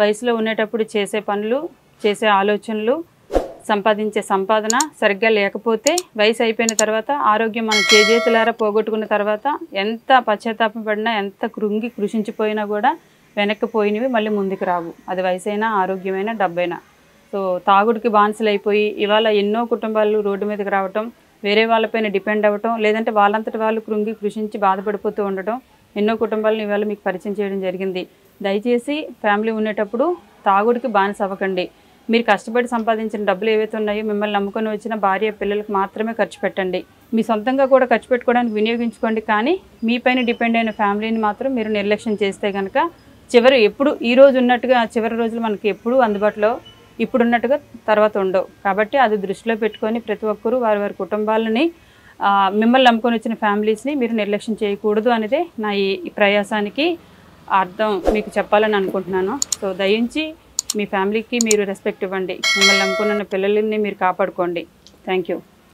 వయసులో ఉండేటప్పుడు చేసే పనులు, చేసే ఆలోచనలు, సంపాదించే సంపాదన సరిగ్గా లేకపోతే వయసు అయిపోయిన తర్వాత ఆరోగ్యం మనం చేజేతులారా పోగొట్టుకున్న తర్వాత ఎంత పశ్చాత్తాపం పడినా, ఎంత కృషించిపోయినా కూడా వెనక్కిపోయినవి మళ్ళీ ముందుకు రావు. అది వయసైనా, ఆరోగ్యమైనా, డబ్బైనా. సో తాగుడికి బానిసలైపోయి ఇవాళ ఎన్నో కుటుంబాలు రోడ్డు మీదకి రావటం, వేరే వాళ్ళపైన డిపెండ్ అవ్వటం, లేదంటే వాళ్ళంతటి వాళ్ళు కృషించి బాధపడిపోతూ ఉండటం ఎన్నో కుటుంబాలను ఇవాళ మీకు పరిచయం చేయడం జరిగింది. దయచేసి ఫ్యామిలీ ఉండేటప్పుడు తాగుడికి బానిస అవ్వకండి. మీరు కష్టపడి సంపాదించిన డబ్బులు ఏవైతే ఉన్నాయో మిమ్మల్ని నమ్ముకొని వచ్చిన భార్య పిల్లలకు మాత్రమే ఖర్చు పెట్టండి. మీ సొంతంగా కూడా ఖర్చు పెట్టుకోవడానికి వినియోగించుకోండి. కానీ మీపైన డిపెండ్ అయిన ఫ్యామిలీని మాత్రం మీరు నిర్లక్ష్యం చేస్తే కనుక ఎప్పుడు ఈ రోజు ఉన్నట్టుగా చివరి రోజులు మనకి ఎప్పుడూ అందుబాటులో ఇప్పుడున్నట్టుగా తర్వాత ఉండవు. కాబట్టి అది దృష్టిలో పెట్టుకొని ప్రతి ఒక్కరూ వారి వారి కుటుంబాలని, మిమ్మల్ని నమ్ముకొని వచ్చిన ఫ్యామిలీస్ని మీరు నిర్లక్ష్యం చేయకూడదు అనేదే నా ఈ ప్రయాసానికి అర్థం మీకు చెప్పాలని అనుకుంటున్నాను. సో దయించి మీ ఫ్యామిలీకి మీరు రెస్పెక్ట్ ఇవ్వండి. మిమ్మల్ని నమ్ముకున్న పిల్లల్ని మీరు కాపాడుకోండి. Thank you.